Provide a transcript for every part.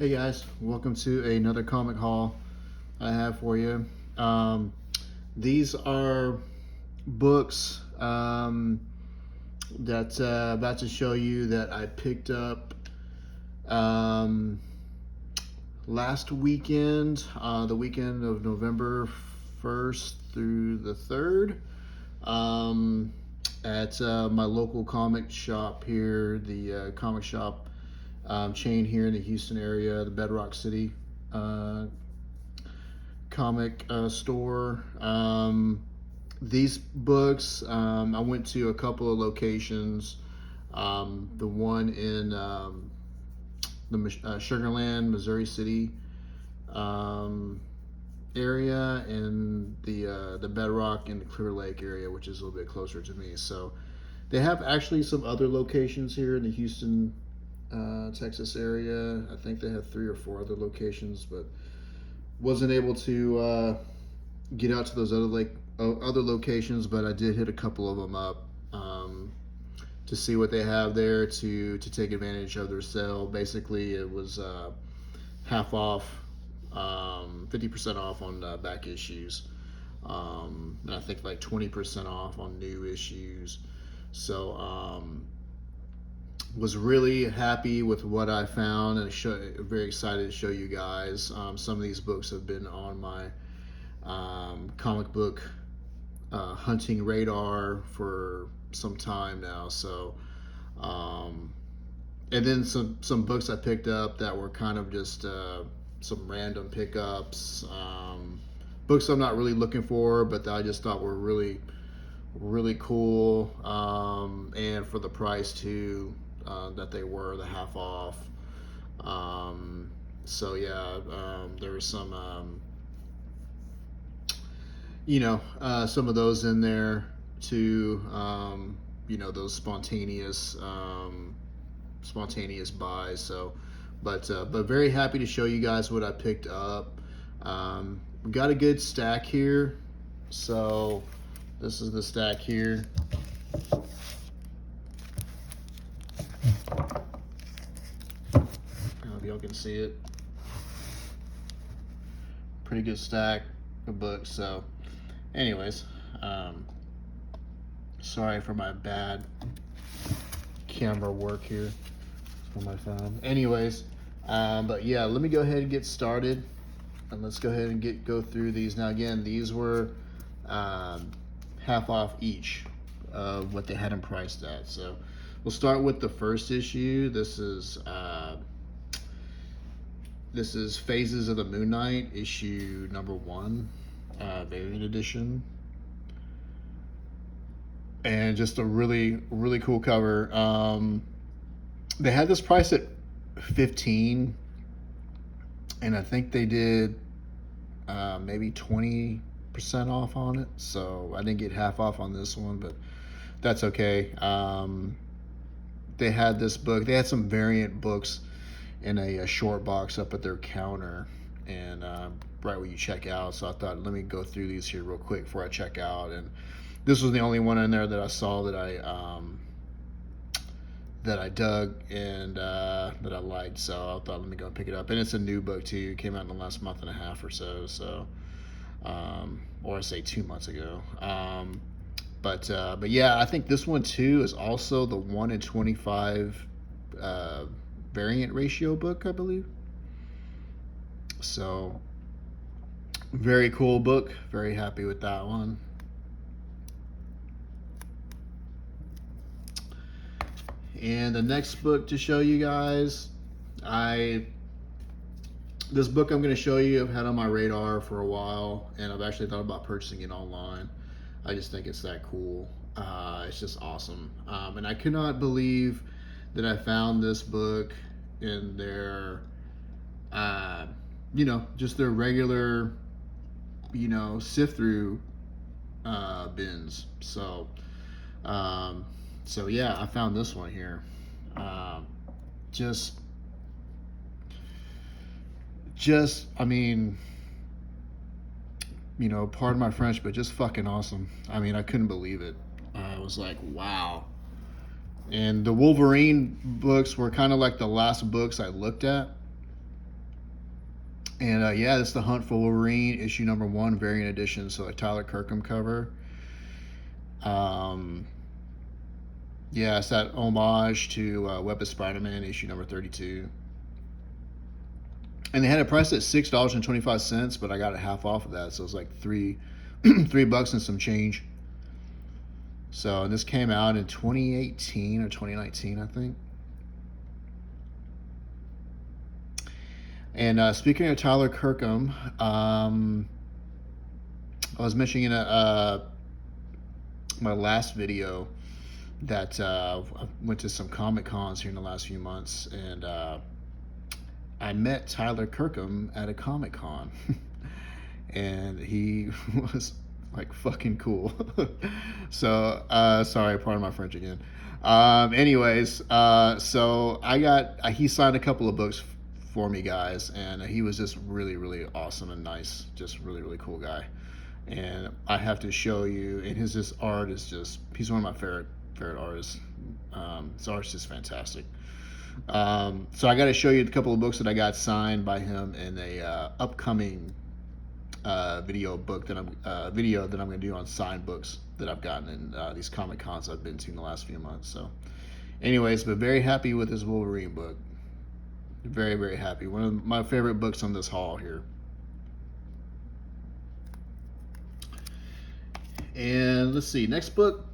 Hey guys, welcome to another comic haul I have for you. These are books that about to show you that I picked up um, last weekend, the weekend of November 1st through the 3rd, at my local comic shop here, the comic shop chain here in the Houston area, the Bedrock City comic store. These books, I went to a couple of locations. The one in the Sugarland, Missouri City area, and the Bedrock in the Clear Lake area, which is a little bit closer to me. So they have actually some other locations here in the Houston, Texas area. I think they have 3 or 4 other locations, but wasn't able to get out to those other locations. But I did hit a couple of them up to see what they have there to take advantage of their sale. Basically, it was half off, 50% off on back issues, and I think like 20% off on new issues. So was really happy with what I found, and very excited to show you guys. Some of these books have been on my comic book hunting radar for some time now. So, and then some books I picked up that were kind of just some random pickups, books I'm not really looking for, but that I just thought were really cool, and for the price too. That they were the half off. So yeah, there was some, some of those in there too. Those spontaneous buys. So, but very happy to show you guys what I picked up. We got a good stack here. So this is the stack here. Y'all can see it. Pretty good stack of books. So anyways, sorry for my bad camera work here on my phone. Anyways, but yeah, let me go ahead and get started, and let's go ahead and go through these. Now again, these were half off each of what they had them priced at. So we'll start with the first issue. This is Phases of the Moon Knight, issue number 1, variant edition. And just a really cool cover. They had this price at $15, and I think they did maybe 20% off on it. So I didn't get half off on this one, but that's okay. They had this book. They had some variant books in a short box up at their counter, and right where you check out. So I thought, let me go through these here real quick before I check out. And this was the only one in there that I saw that I dug and that I liked. So I thought, let me go and pick it up. And it's a new book too. It came out in the last month and a half or so. So, or I say 2 months ago. But yeah, I think this one too is also the 1 in 25 variant ratio book, I believe. So very cool book. Very happy with that one. And the next book to show you guys, this book I'm going to show you, I've had on my radar for a while, and I've actually thought about purchasing it online. I just think it's that cool. It's just awesome. And I could not believe that I found this book in their, just their regular, sift through bins. So yeah, I found this one here. I mean, pardon my French, but just fucking awesome. I mean, I couldn't believe it. I was like, wow. And the Wolverine books were kind of like the last books I looked at. And yeah, it's the Hunt for Wolverine issue number 1, variant edition. So a Tyler Kirkham cover. Um, yeah, it's that homage to Web of Spider-Man issue number 32. And they had it priced at $6.25, but I got it half off of that, so it was like $3 and some change. So, and this came out in 2018 or 2019, I think. And speaking of Tyler Kirkham, I was mentioning in my last video that I went to some Comic Cons here in the last few months, and I met Tyler Kirkham at a Comic Con, and he was like fucking cool. So sorry, pardon my French again. Anyways, so he signed a couple of books for me, guys, and he was just really, really awesome and nice. Just really, really cool guy. And I have to show you, and his art is just, he's one of my favorite artists. His art's just fantastic. So I got to show you a couple of books that I got signed by him in a upcoming video that I'm going to do on signed books that I've gotten in these Comic Cons I've been to in the last few months. So, anyways, but very happy with this Wolverine book. Very, very happy. One of my favorite books on this haul here. And let's see, next book.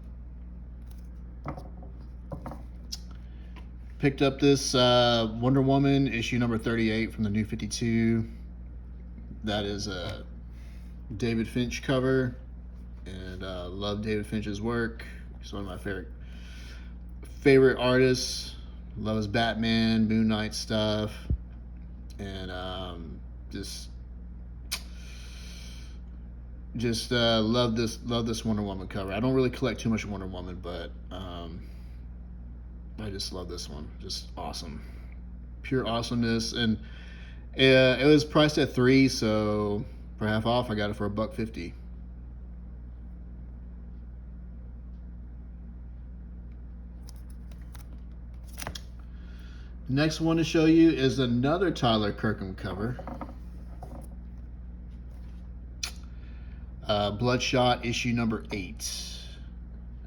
Picked up this Wonder Woman issue number 38 from the New 52. That is a David Finch cover, and love David Finch's work. He's one of my favorite artists. Love his Batman, Moon Knight stuff, and just love this Wonder Woman cover. I don't really collect too much Wonder Woman, but I just love this one. Just awesome, pure awesomeness. And it was priced at $3, so for half off, I got it for $1.50. Next one to show you is another Tyler Kirkham cover. Bloodshot issue number 8.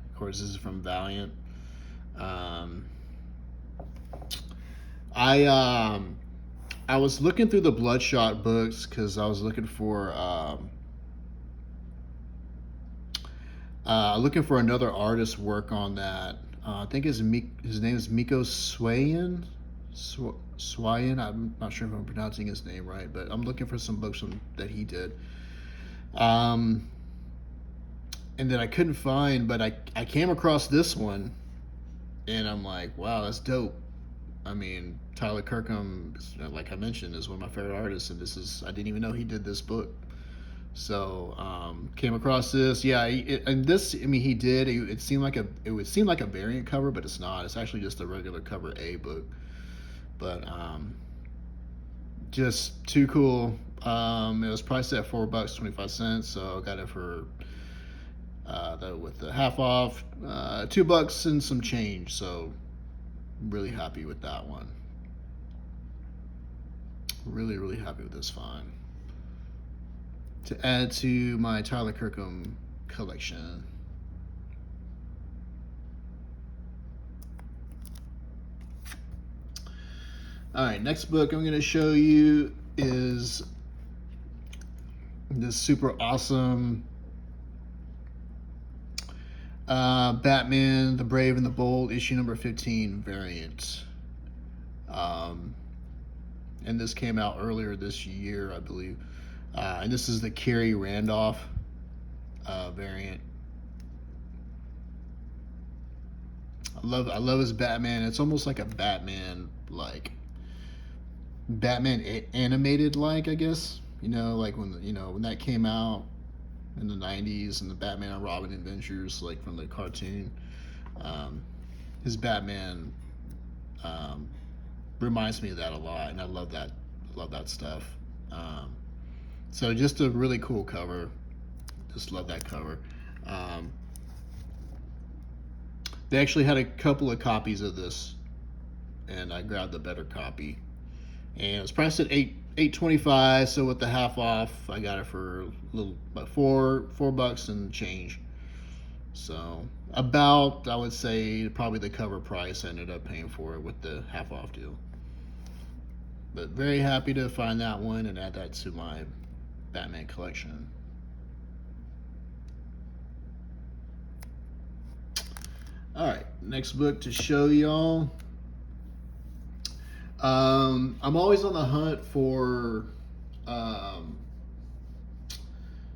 Of course, this is from Valiant. I was looking through the Bloodshot books because I was looking for another artist's work on that. I think his name is Miko Swayan. I'm not sure if I'm pronouncing his name right, but I'm looking for some books that he did. And then I couldn't find, but I came across this one, and I'm like, wow, that's dope. I mean, Tyler Kirkham, like I mentioned, is one of my favorite artists, and I didn't even know he did this book. So came across this, yeah, and this, I mean, he did. It would seem like a variant cover, but it's not. It's actually just a regular cover A book. But just too cool. It was priced at $4.25, so I got it for with the half off, $2 and some change. So really happy with that one. Really, really happy with this find to add to my Tyler Kirkham collection. All right, next book I'm going to show you is this super awesome Batman, the Brave and the Bold, issue number 15 variant. And this came out earlier this year, I believe. And this is the Kerry Randolph variant. I love his Batman. It's almost like a Batman animated, I guess. Like when that came out in the 90s, and the Batman and Robin adventures, from the cartoon. His Batman reminds me of that a lot, and I love that stuff. So just a really cool cover. Just love that cover. They actually had a couple of copies of this, and I grabbed the better copy. and it was priced at $8.25. So with the half off, I got it for a little about $4 and change. So about, I would say, probably the cover price I ended up paying for it with the half off deal. But very happy to find that one and add that to my Batman collection. All right, next book to show y'all. I'm always on the hunt for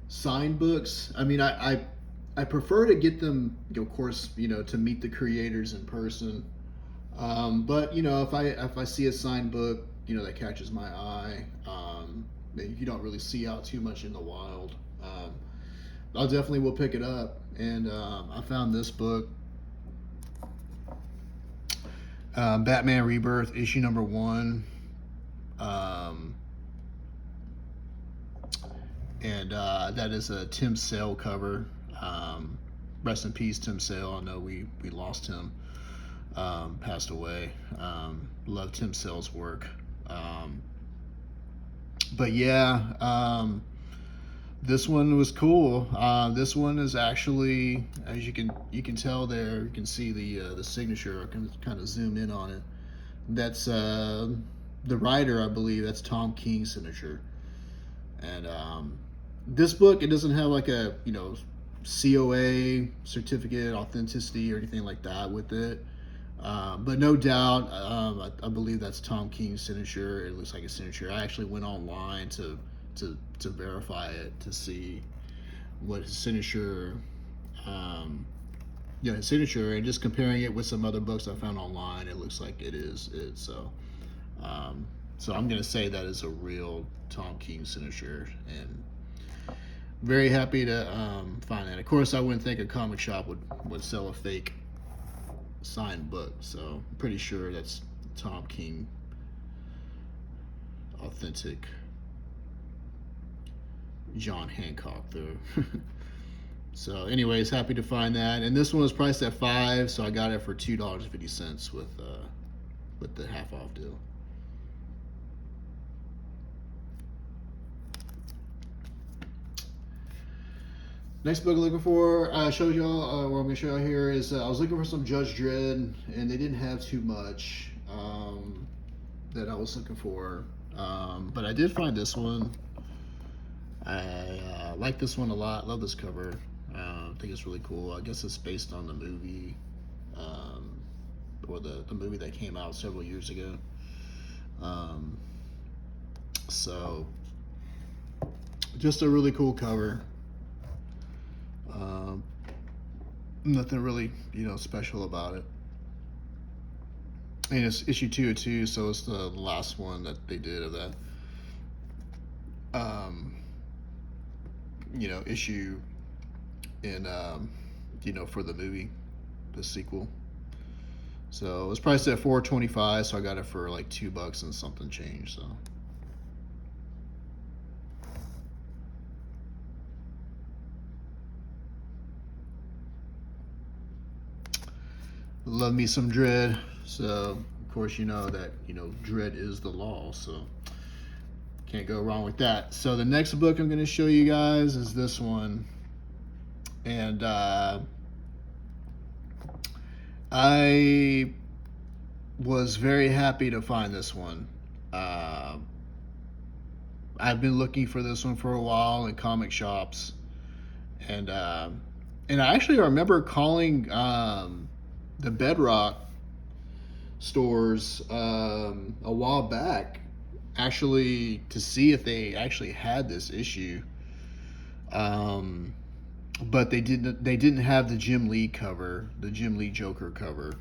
signed books. I mean, I prefer to get them, of course, to meet the creators in person. But if I see a signed book, that catches my eye, that you don't really see out too much in the wild, I'll definitely will pick it up. And I found this book, Batman Rebirth, issue number 1. And that is a Tim Sale cover. Rest in peace, Tim Sale. I know we lost him, passed away. Love Tim Sale's work. But yeah, this one was cool. This one is actually, as you can tell there, you can see the signature. I can kind of zoom in on it. That's the writer, I believe. That's Tom King's signature. And this book, it doesn't have like a COA certificate, authenticity, or anything like that with it. But no doubt, I believe that's Tom King's signature. It looks like a signature. I actually went online to verify it, to see what his signature, his signature, and just comparing it with some other books I found online, it looks like it is it. So I'm gonna say that is a real Tom King signature, and very happy to find that. Of course, I wouldn't think a comic shop would sell a fake signed book, so I'm pretty sure that's Tom King authentic John Hancock there. So anyways, happy to find that. And this one was priced at $5, so I got it for $2.50 with the half off deal. Next book I'm looking for, show y'all, what I'm going to show y'all here is, I was looking for some Judge Dredd, and they didn't have too much that I was looking for. But I did find this one. I like this one a lot. Love this cover. I think it's really cool. I guess it's based on the movie, or the movie that came out several years ago. So, just a really cool cover. Nothing really, special about it. And it's issue 202, so it's the last one that they did of that. Issue in, for the movie, the sequel. So it was priced at $4.25, so I got it for like $2 and something change. So. Love me some Dredd. So of course that Dredd is the law. So. Can't go wrong with that. So the next book I'm going to show you guys is this one. And I was very happy to find this one. I've been looking for this one for a while in comic shops. And I actually remember calling the Bedrock stores a while back, actually, to see if they actually had this issue, but they didn't have the Jim Lee cover, the Jim Lee Joker cover.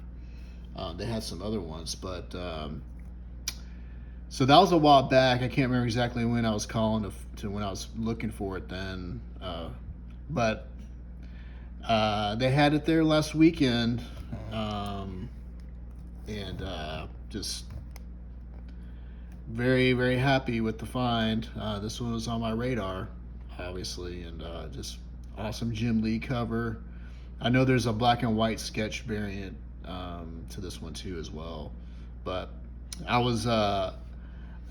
They had some other ones, but so that was a while back. I can't remember exactly when I was calling to when I was looking for it then, but they had it there last weekend, and just very, very happy with the find. This one was on my radar, obviously, and just awesome Jim Lee cover. I know there's a black and white sketch variant to this one too as well, but I was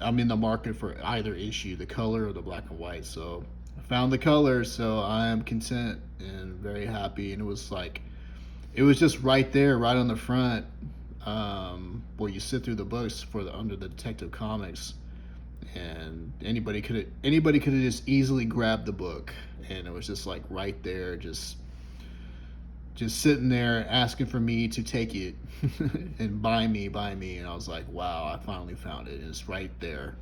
I'm in the market for either issue, the color or the black and white. So I found the color, so I am content and very happy. And it was like, it was just right there, right on the front, where you sit through the books for the under the Detective Comics, and anybody could have just easily grabbed the book, and it was just like right there, just sitting there asking for me to take it and buy me, and I was like, wow, I finally found it. It's right there,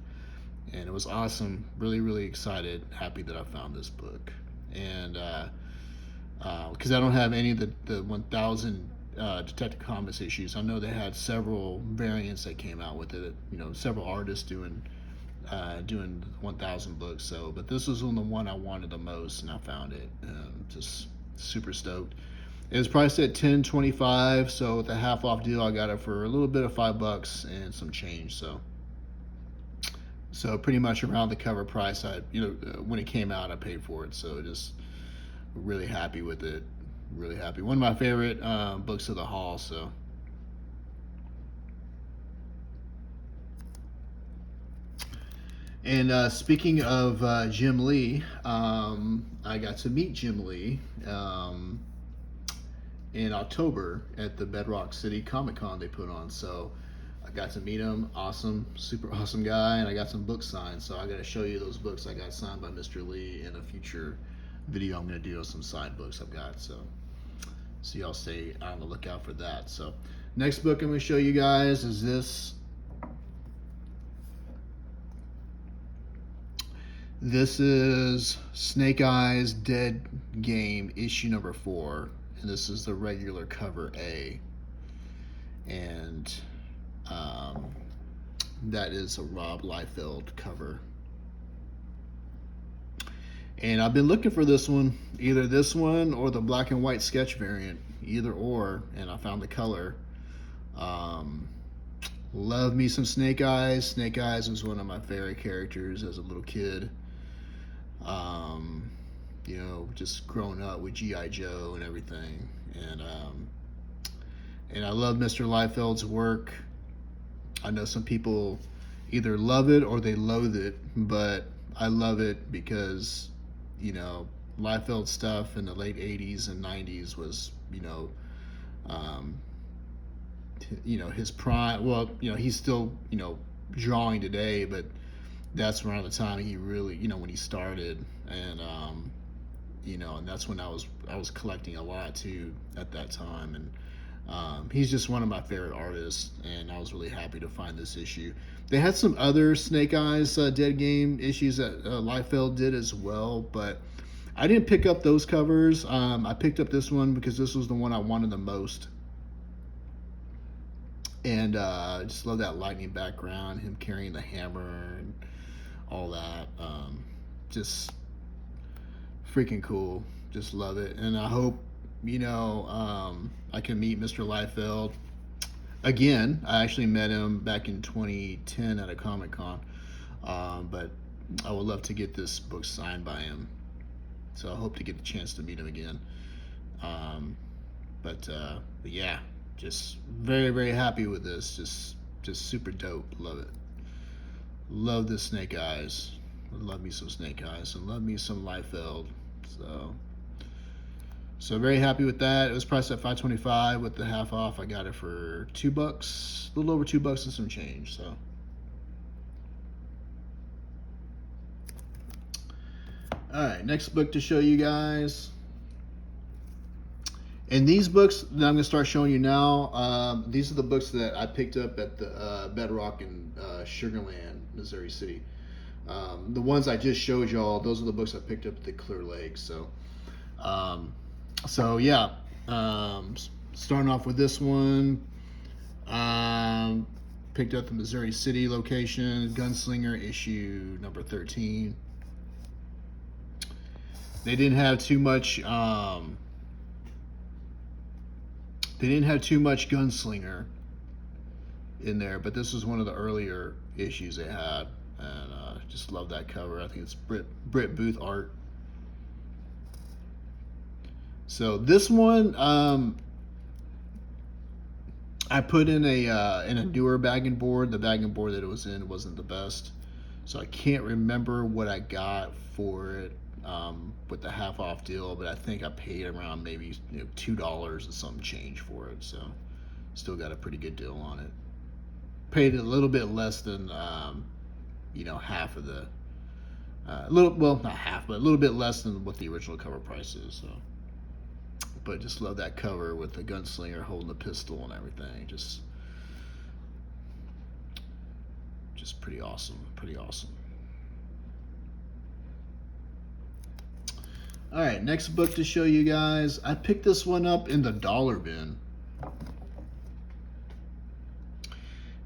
and it was awesome. Really, really excited, happy that I found this book, and because I don't have any of the 1000 Detective Comics issues. I know they had several variants that came out with it. You know, several artists doing 1000 books. So, but this was the one I wanted the most, and I found it. Just super stoked. It was priced at $10.25, so with a half off deal, I got it for a little bit of $5 and some change. So pretty much around the cover price. When it came out, I paid for it. So just really happy with it. Really happy. One of my favorite books of the haul. So. And speaking of Jim Lee, I got to meet Jim Lee in October at the Bedrock City Comic Con they put on. So I got to meet him. Awesome, super awesome guy, and I got some books signed. So I got to show you those books I got signed by Mr. Lee in a future video I'm going to do of some signed books I've got. So y'all stay on the lookout for that. So next book I'm going to show you guys is this. This is Snake Eyes Dead Game issue number 4, and this is the regular cover A, and that is a Rob Liefeld cover. And I've been looking for this one, either this one or the black and white sketch variant, either or, and I found the color. Love me some Snake Eyes. Snake Eyes was one of my favorite characters as a little kid. Just growing up with G.I. Joe and everything. And I love Mr. Liefeld's work. I know some people either love it or they loathe it, but I love it because, Liefeld stuff in the late 80s and 90s was, his prime. Well, he's still, drawing today, but that's around the time he really, when he started, and and that's when I was collecting a lot too at that time, and he's just one of my favorite artists, and I was really happy to find this issue. They had some other Snake Eyes Dead Game issues that Liefeld did as well, but I didn't pick up those covers. I picked up this one because this was the one I wanted the most. And I just love that lightning background, him carrying the hammer and all that. Just freaking cool. Just love it. And I hope, I can meet Mr. Liefeld again. I actually met him back in 2010 at a Comic-Con. But I would love to get this book signed by him. So I hope to get the chance to meet him again. But yeah, just very, very happy with this. Just super dope. Love it. Love the Snake Eyes. Love me some Snake Eyes, and love me some Liefeld. So very happy with that. It was priced at $5.25 with the half off. I got it for $2, a little over $2 and some change. So. All right, next book to show you guys. And these books that I'm going to start showing you now, these are the books that I picked up at the Bedrock in Sugarland, Missouri City. The ones I just showed y'all, those are the books I picked up at the Clear Lake. So yeah, starting off with this one, picked up the Missouri City location, Gunslinger issue number 13. They didn't have too much. They didn't have too much Gunslinger in there, but this was one of the earlier issues they had, and just love that cover. I think it's Britt Booth art. So this one, I put in a newer bagging board. The bagging board that it was in wasn't the best, so I can't remember what I got for it with the half off deal. But I think I paid around maybe $2 and some change for it. So still got a pretty good deal on it. Paid a little bit less than half of the not half, but a little bit less than what the original cover price is. So. But just love that cover with the gunslinger holding the pistol and everything. Just pretty awesome. Pretty awesome. All right, next book to show you guys. I picked this one up in the dollar bin.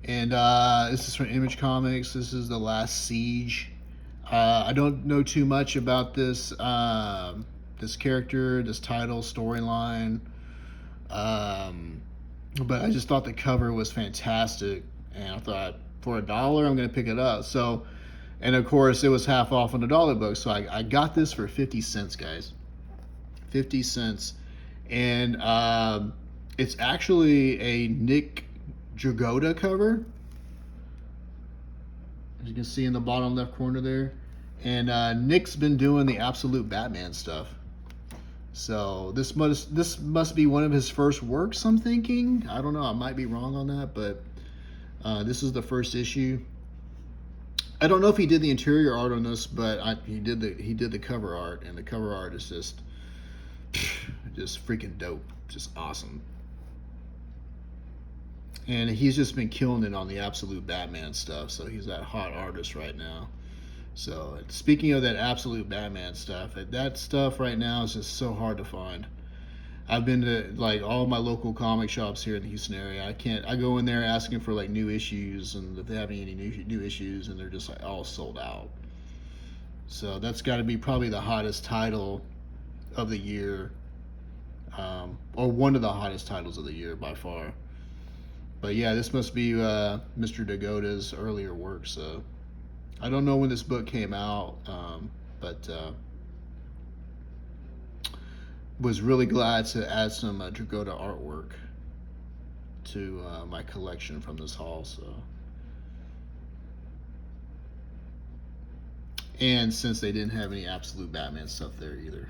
And this is from Image Comics. This is The Last Siege. I don't know too much about this this character, this title, storyline. But I just thought the cover was fantastic. And I thought, for $1, I'm going to pick it up. So, and of course, it was half off on the dollar book. So I got this for 50 cents, guys. 50 cents. And it's actually a Nick Dragotta cover. As you can see in the bottom left corner there. And Nick's been doing the Absolute Batman stuff. So this must be one of his first works, I'm thinking. I don't know, I might be wrong on that, but this is the first issue. I don't know if he did the interior art on this, but he did the cover art, and the cover art is just freaking dope, just awesome. And he's just been killing it on the Absolute Batman stuff, so he's that hot artist right now. So speaking of that Absolute Batman stuff, that stuff right now is just so hard to find. I've been to like all my local comic shops here in the Houston area. I go in there asking for like new issues, and if they have any new issues, and they're just like all sold out. So that's got to be probably the hottest title of the year, or one of the hottest titles of the year by far. But yeah, this must be Mr. Dragotta's earlier work. So I don't know when this book came out, but was really glad to add some Dragotta artwork to my collection from this haul. So, and since they didn't have any Absolute Batman stuff there either.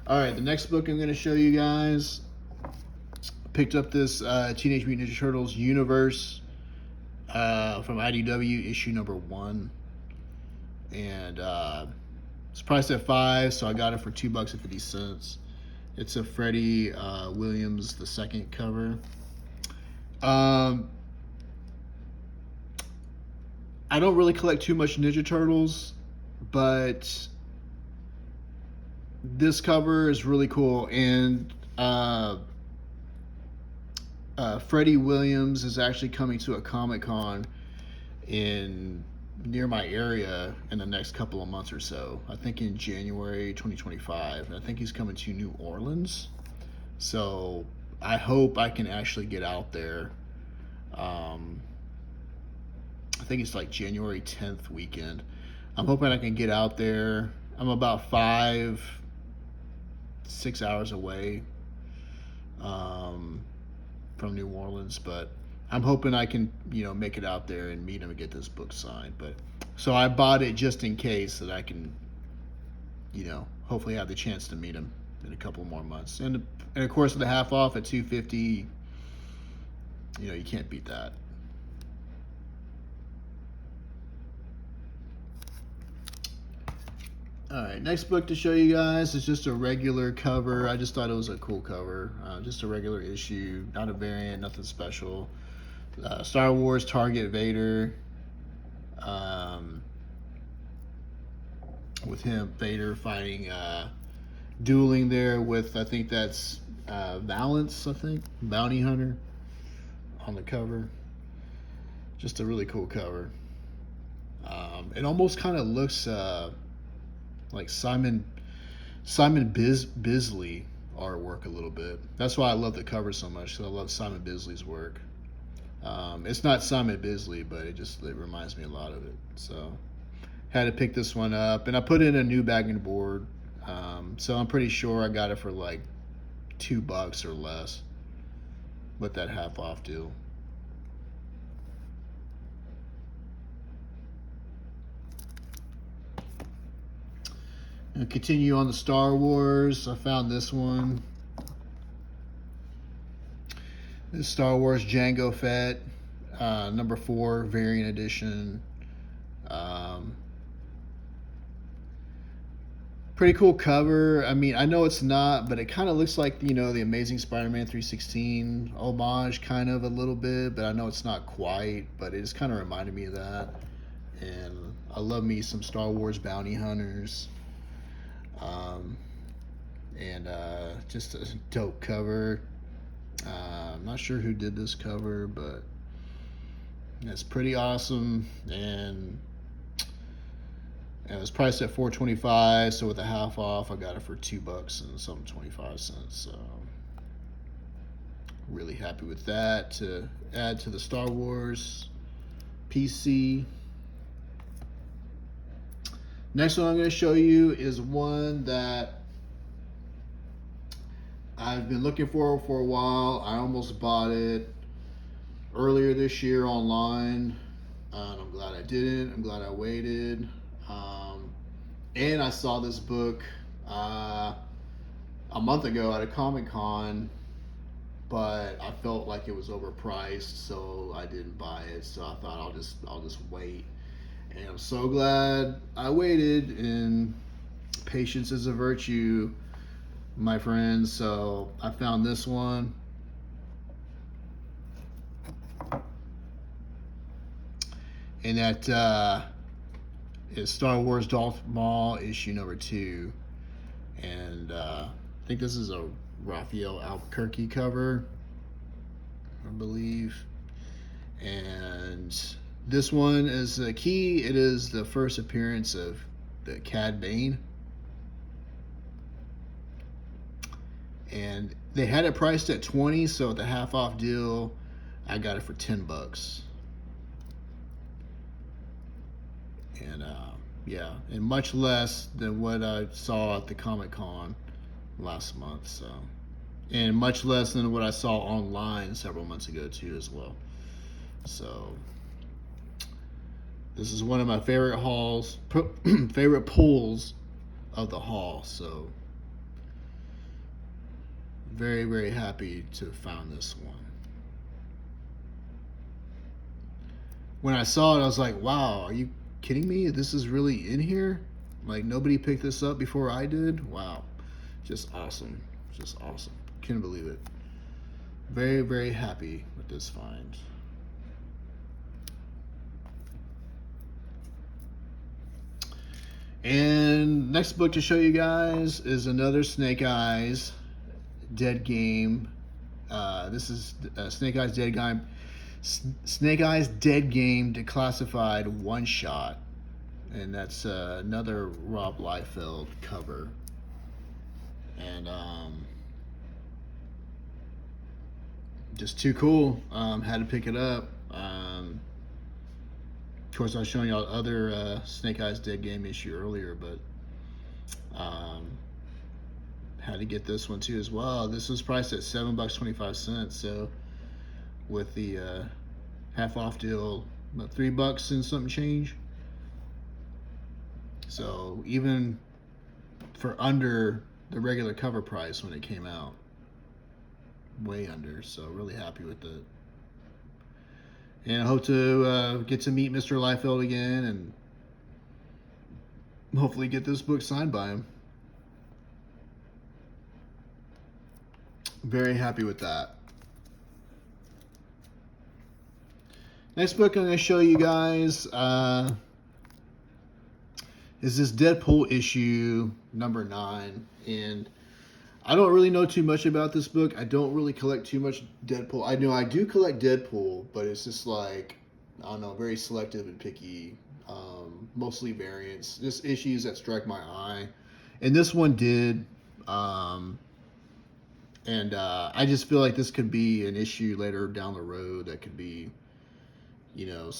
All right, the next book I'm going to show you guys. Picked up this Teenage Mutant Ninja Turtles Universe from IDW, issue number 1, and it's priced at $5, so I got it for $2.50. It's a Freddie Williams II cover. I don't really collect too much Ninja Turtles, but this cover is really cool, and Freddie Williams is actually coming to a Comic-Con near my area in the next couple of months or so. I think in January 2025. I think he's coming to New Orleans. So I hope I can actually get out there. I think it's like January 10th weekend. I'm hoping I can get out there. I'm about 5-6 hours away from New Orleans, but I'm hoping I can, make it out there and meet him and get this book signed. But so I bought it just in case that I can, hopefully have the chance to meet him in a couple more months. And of course, the half off at $2.50, you can't beat that. All right, next book to show you guys is just a regular cover. I just thought it was a cool cover. Just a regular issue, not a variant, nothing special. Star Wars Target Vader. With Vader fighting, dueling there with, I think that's Valance, Bounty Hunter on the cover. Just a really cool cover. It almost kind of looks like Simon Bisley artwork a little bit. That's why I love the cover so much, because I love Simon Bisley's work. It's not Simon Bisley, but it reminds me a lot of it. So had to pick this one up, and I put in a new bagging board. So I'm pretty sure I got it for like $2 or less, with that half off deal. And continue on the Star Wars. I found this one. This Star Wars Jango Fett, number 4 variant edition. Pretty cool cover. I mean, I know it's not, but it kind of looks like, you know, the Amazing Spider-Man 316 homage kind of a little bit, but I know it's not quite, but it just kind of reminded me of that. And I love me some Star Wars bounty hunters. And just a dope cover. I'm not sure who did this cover, but it's pretty awesome. And it was priced at $4.25, so with a half off, I got it for $2 and some 25 cents. So really happy with that to add to the Star Wars PC. Next one I'm going to show you is one that I've been looking for a while. I almost bought it earlier this year online, and I'm glad I didn't. I'm glad I waited. And I saw this book a month ago at a Comic-Con, but I felt like it was overpriced, so I didn't buy it. So I thought I'll just wait. And I'm so glad I waited, and patience is a virtue, my friends. So I found this one. And that is Star Wars Darth Maul issue number 2. And I think this is a Raphael Albuquerque cover, I believe. And this one is the key. It is the first appearance of the Cad Bane. And they had it priced at $20, so at the half off deal, I got it for $10. And yeah, and much less than what I saw at the Comic-Con last month. So, and much less than what I saw online several months ago too, as well. So, this is one of my favorite hauls, favorite pulls of the haul. So, very, very happy to have found this one. When I saw it, I was like, wow, are you kidding me? This is really in here? Like, nobody picked this up before I did? Wow. Just awesome. Just awesome. Couldn't believe it. Very, very happy with this find. And next book to show you guys is another Snake Eyes Dead Game. This is Snake Eyes Dead Game. Snake Eyes Dead Game Declassified one shot, and that's another Rob Liefeld cover. And just too cool. Had to pick it up. Of course, I was showing y'all other Snake Eyes Dead Game issue earlier, but had to get this one too as well. This was priced at $7.25, so with the half off deal, about $3 and something change. So even for under the regular cover price when it came out, way under. So really happy with it. And I hope to get to meet Mr. Liefeld again and hopefully get this book signed by him. Very happy with that. Next book I'm going to show you guys is this Deadpool issue number 9. And I don't really know too much about this book. I don't really collect too much Deadpool. I know I do collect Deadpool, but it's just like, I don't know, very selective and picky. Mostly variants. Just issues that strike my eye. And this one did. And I just feel like this could be an issue later down the road that could be, you know,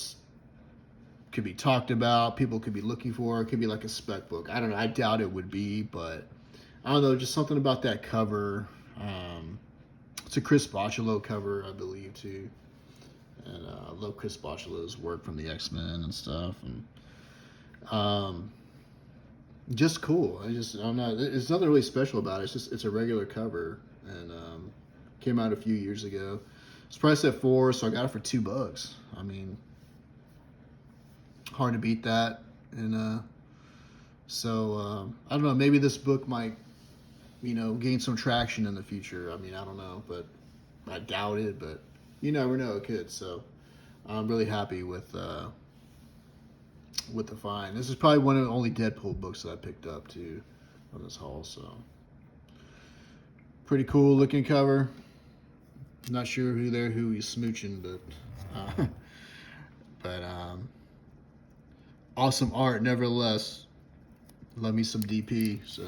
could be talked about. People could be looking for. It could be like a spec book. I don't know. I doubt it would be, but I don't know. Just something about that cover. It's a Chris Bachalo cover, I believe, too. And I love Chris Bachalo's work from the X-Men and stuff. And just cool. I'm not. It's nothing really special about it. It's a regular cover, and came out a few years ago. It's priced at $4, so I got it for $2. I mean, hard to beat that. And so I don't know. Maybe this book might, gain some traction in the future. I mean, I don't know, but I doubt it. But you never know, it could. So I'm really happy with the find. This is probably one of the only Deadpool books that I picked up too on this haul. So pretty cool looking cover. Not sure who he's smooching, but awesome art nevertheless. Love me some DP. So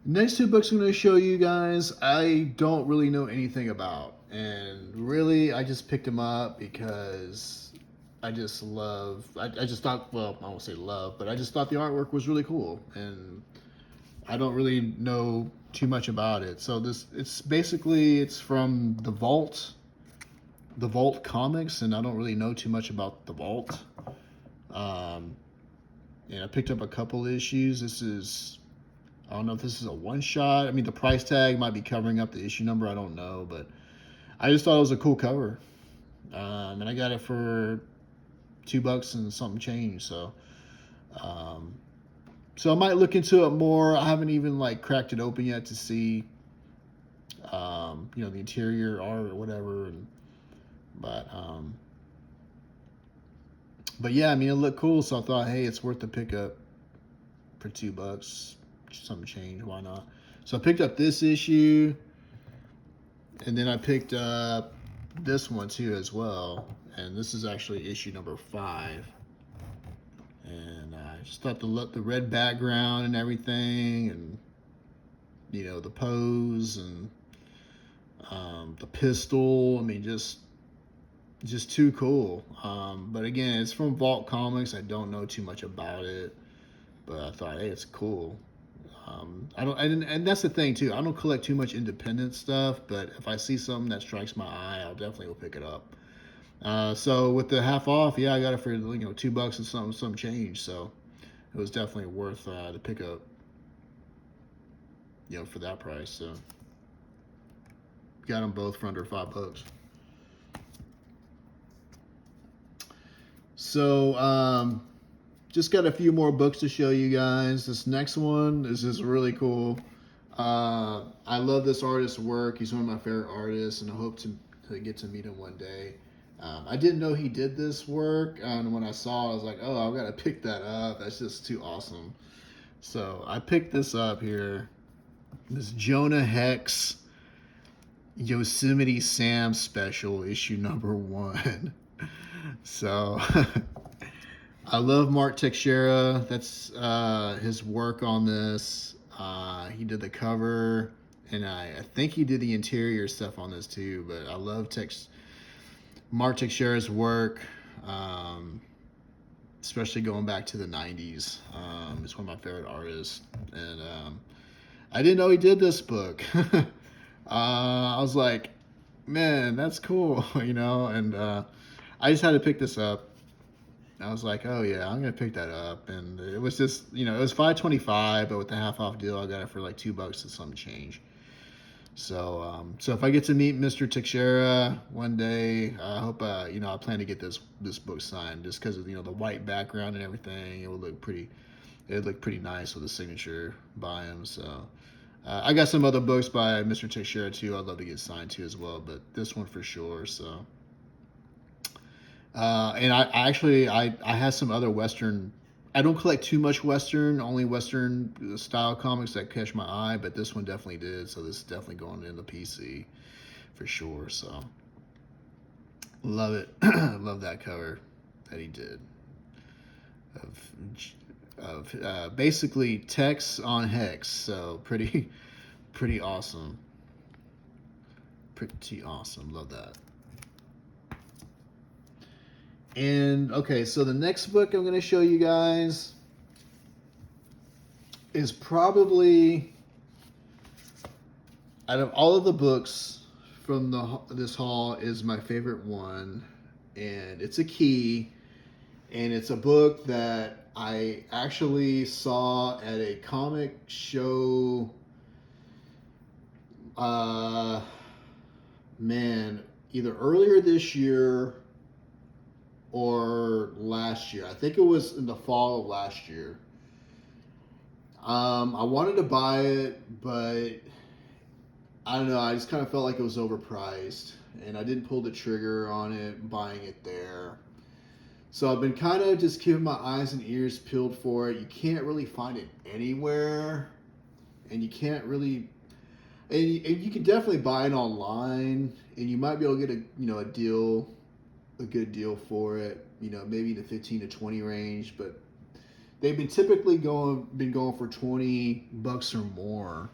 next two books I'm going to show you guys, I don't really know anything about, and really I just picked them up because I just thought, well, I won't say love, but I just thought the artwork was really cool, and I don't really know too much about it. So it's from the Vault comics, and I don't really know too much about the Vault. And I picked up a couple issues. I don't know if this is a one-shot. I mean, the price tag might be covering up the issue number. I don't know, but I just thought it was a cool cover. And I got it for $2 and something change. So I might look into it more. I haven't even cracked it open yet to see, the interior art or whatever. But yeah, I mean, it looked cool. So I thought, hey, it's worth the pickup for $2. Some change, why not? So I picked up this issue, and then I picked up this one too as well, and this is actually issue number 5. And I just thought the red background and everything, and the pose and the pistol, I mean, just too cool. But again, it's from Vault Comics. I don't know too much about it, but I thought, hey, it's cool. And that's the thing too. I don't collect too much independent stuff, but if I see something that strikes my eye, I'll definitely will pick it up. So with the half off, yeah, I got it for $2 and some change. So it was definitely worth the pickup. For that price. So got them both for under $5. So just got a few more books to show you guys. This next one is just really cool. I love this artist's work. He's one of my favorite artists, and I hope to get to meet him one day. I didn't know he did this work, and when I saw it, I was like, oh, I've got to pick that up. That's just too awesome. So I picked this up here. This Jonah Hex Yosemite Sam special, issue number 1. So I love Mark Teixeira. That's his work on this. He did the cover, and I think he did the interior stuff on this too. But I love Mark Teixeira's work, especially going back to the 90s. He's one of my favorite artists, and I didn't know he did this book. I was like, man, that's cool, and I just had to pick this up. I was like, oh yeah, I'm gonna pick that up, and it was just, it was $5.25, but with the half off deal, I got it for like $2 and some change. So, so if I get to meet Mr. Teixeira one day, I hope, I plan to get this book signed, just because of the white background and everything. It would look pretty nice with a signature by him. So, I got some other books by Mr. Teixeira too. I'd love to get signed to as well, but this one for sure. So. And I have some other Western. I don't collect too much Western, only Western style comics that catch my eye, but this one definitely did. So this is definitely going in the PC for sure. So love it. Love that cover that he did of basically Tex on Hex. So pretty awesome. Pretty awesome. Love that. And okay, so the next book I'm going to show you guys is probably out of all of the books from this haul is my favorite one, and it's a key, and it's a book that I actually saw at a comic show. Man, either earlier this year or last year. I think it was in the fall of last year. I wanted to buy it, but I don't know. I just kind of felt like it was overpriced, and I didn't pull the trigger on it, buying it there. So I've been kind of just keeping my eyes and ears peeled for it. You can't really find it anywhere, and you can't really, and you can definitely buy it online, and you might be able to get a good deal for it. Maybe the 15 to 20 range, but they've been typically going for $20 or more.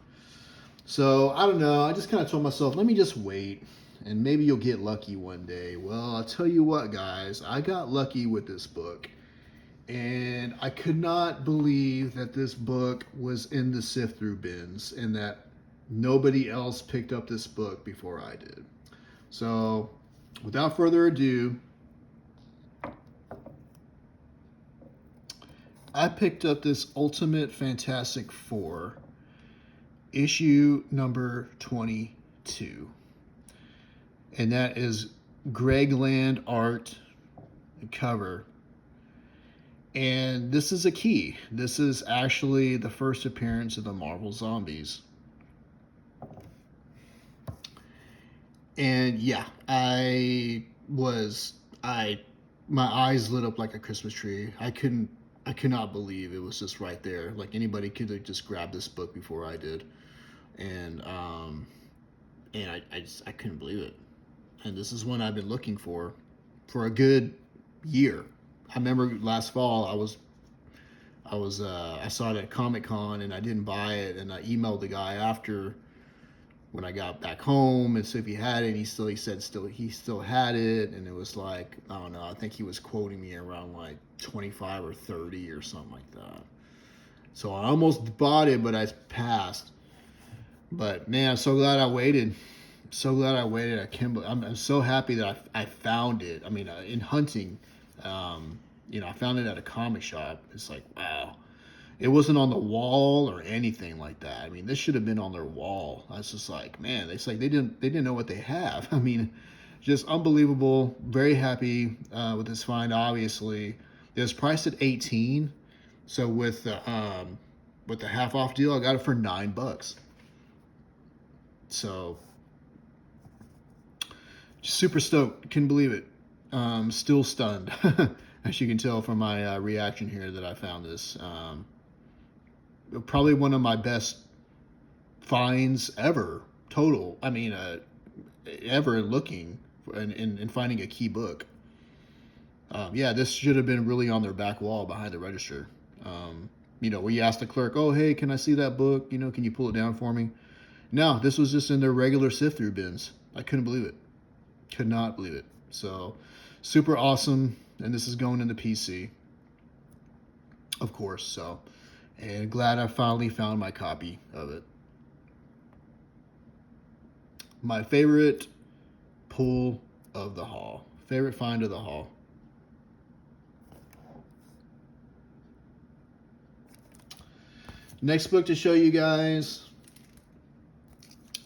So I don't know. I just kind of told myself, let me just wait, and maybe you'll get lucky one day. Well, I'll tell you what, guys, I got lucky with this book, and I could not believe that this book was in the sift through bins and that nobody else picked up this book before I did. So without further ado, I picked up this Ultimate Fantastic Four, issue number 22. And that is Greg Land art and cover. And this is a key. This is actually the first appearance of the Marvel Zombies. And yeah, my eyes lit up like a Christmas tree. I could not believe it was just right there. Like anybody could have just grabbed this book before I did. And I couldn't believe it. And this is one I've been looking for a good year. I remember last fall I saw it at Comic-Con and I didn't buy it, and I emailed the guy after when I got back home and said if he had it, and he said he still had it, and it was like, I don't know, I think he was quoting me around like 25 or 30 or something like that. So I almost bought it, but I passed. But man, I'm so glad I waited. I'm so happy that I found it. I mean, in hunting, I found it at a comic shop. It's like, wow. It wasn't on the wall or anything like that. I mean, this should have been on their wall. I was just like, man, it's like they didn't know what they have. I mean, just unbelievable. Very happy with this find. Obviously, it was priced at $18. So with the half off deal, I got it for $9. So just super stoked. Couldn't believe it. Still stunned, as you can tell from my reaction here that I found this. Probably one of my best finds ever, total. I mean, ever looking and finding a key book. Yeah, this should have been really on their back wall behind the register. Where you ask the clerk, oh, hey, can I see that book? Can you pull it down for me? No, this was just in their regular sift-through bins. I couldn't believe it. Could not believe it. So, super awesome. And this is going into PC, of course. So, and glad I finally found my copy of it. My favorite pull of the haul. Favorite find of the haul. Next book to show you guys.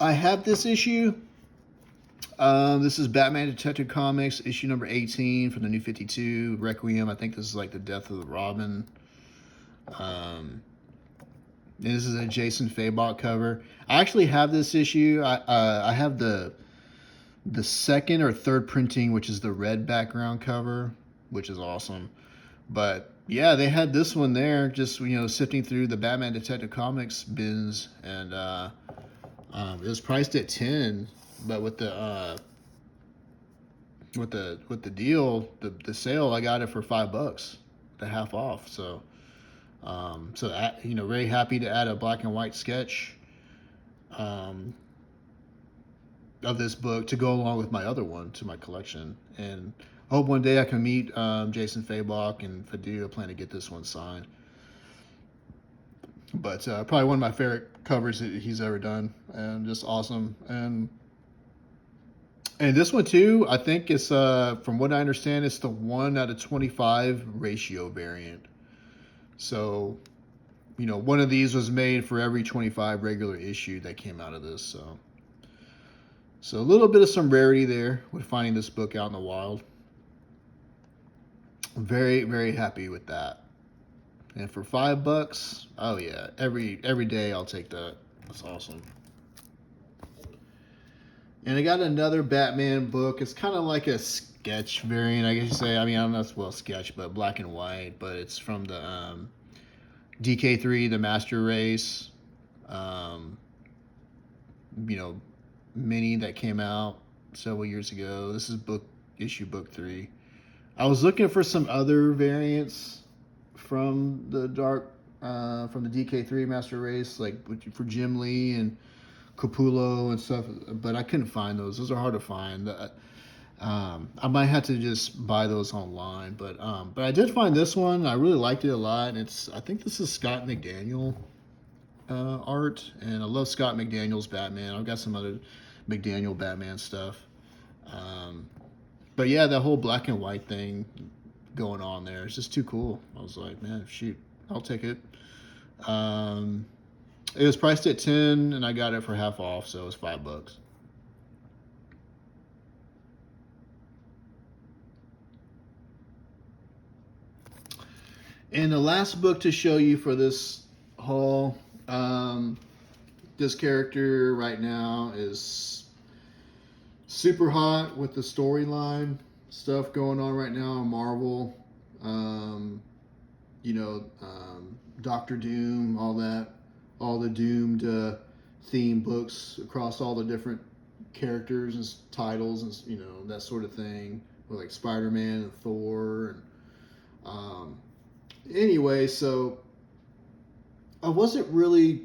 I have this issue. This is Batman Detective Comics, issue number 18 from the New 52, Requiem. I think this is like the Death of the Robin. This is a Jason Fabok cover. I actually have this issue. I have the second or third printing, which is the red background cover, which is awesome. But yeah, they had this one there, just sifting through the Batman Detective Comics bins, and it was priced at $10, but with the deal, the sale, I got it for $5, the half off. So very happy to add a black and white sketch of this book to go along with my other one to my collection, and hope one day I can meet Jason Fabok, and if I do, I plan to get this one signed. But probably one of my covers that he's ever done, and just awesome. And this one too, I think it's from what I understand, it's the 1/25 ratio variant. So, one of these was made for every 25 regular issue that came out of this. So a little bit of some rarity there with finding this book out in the wild. I'm very, very happy with that. And for $5, oh yeah, every day I'll take that. That's awesome. And I got another Batman book. It's kind of like a sketch variant, I guess you say. I mean, I don't know if it's well sketch, but black and white. But it's from the DK3, the Master Race, mini that came out several years ago. This is book 3. I was looking for some other variants from the from the DK3 Master Race, like for Jim Lee and Capullo and stuff, but I couldn't find those. Those are hard to find. I might have to just buy those online, but I did find this one. I really liked it a lot. I think this is Scott McDaniel art, and I love Scott McDaniel's Batman. I've got some other McDaniel Batman stuff, but yeah, that whole black and white thing going on there, it's just too cool. I was like, man, shoot, I'll take it. It was priced at $10, and I got it for half off, so it was $5. And the last book to show you for this haul, this character right now is super hot with the storyline stuff going on right now on Marvel. Doctor Doom, all the Doomed theme books across all the different characters and titles and that sort of thing, with like Spider-Man and Thor and anyway, so I wasn't really,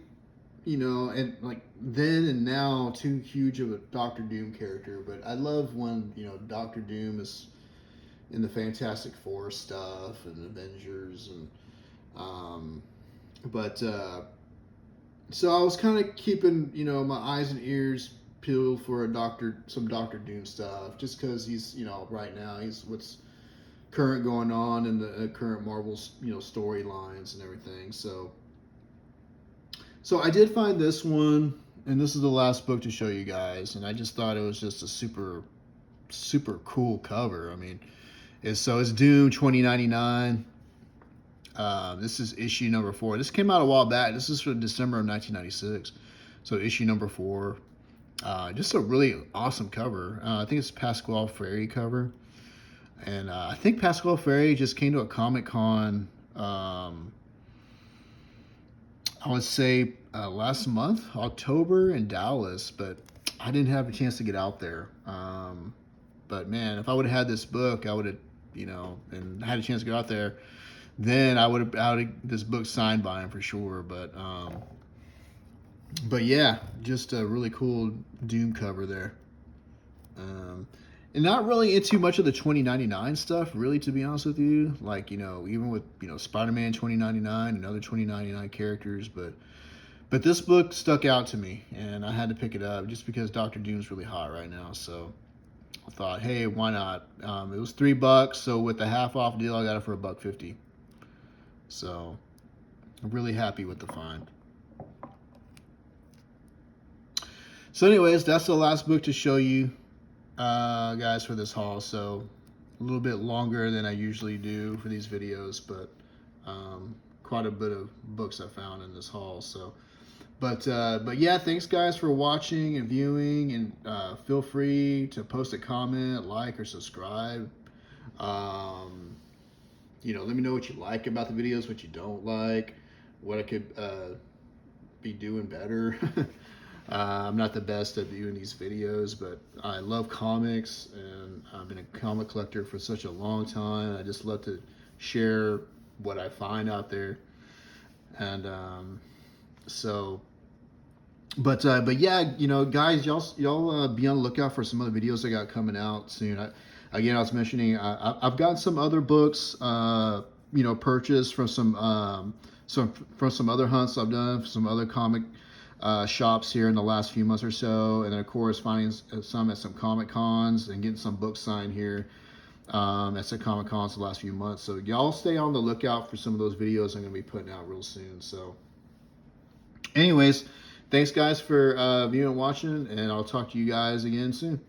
and like then and now too huge of a Doctor Doom character, but I love when, Doctor Doom is in the Fantastic Four stuff and Avengers and, so I was kind of keeping, my eyes and ears peeled for some Doctor Doom stuff, just because he's, right now he's what's current going on in the current Marvel, storylines and everything. So I did find this one, and this is the last book to show you guys, and I just thought it was just a super, super cool cover. I mean, it's Doom 2099. This is issue number 4. This came out a while back. This is from December of 1996. So issue number 4. Just a really awesome cover. I think it's Pasquale Ferry cover. And I think Pasquale Ferry just came to a Comic-Con, I would say last month, October, in Dallas, but I didn't have a chance to get out there. But man, if I would have had this book, I would have, and had a chance to get out there, then I would have had this book signed by him for sure. But yeah, just a really cool Doom cover there. And not really into much of the 2099 stuff, really, to be honest with you. Like, even with, Spider-Man 2099 and other 2099 characters. But this book stuck out to me, and I had to pick it up just because Doctor Doom's really hot right now. So I thought, hey, why not? It was $3, so with the half off deal, I got it for $1.50. So I'm really happy with the find. So anyways, that's the last book to show you, guys, for this haul. So a little bit longer than I usually do for these videos, but quite a bit of books I found in this haul. So but yeah, thanks guys for watching and viewing, and feel free to post a comment, like, or subscribe. Let me know what you like about the videos, what you don't like, what I could be doing better. I'm not the best at doing these videos, but I love comics, and I've been a comic collector for such a long time. I just love to share what I find out there. And but yeah, guys, y'all be on the lookout for some other videos I got coming out soon. I was mentioning I've got some other books, purchased from some other hunts I've done, some other comic shops here in the last few months or so, and then of course finding some at some Comic Cons and getting some books signed here at some Comic Cons the last few months. So y'all stay on the lookout for some of those videos I'm going to be putting out real soon. So anyways, thanks guys for viewing and watching, and I'll talk to you guys again soon.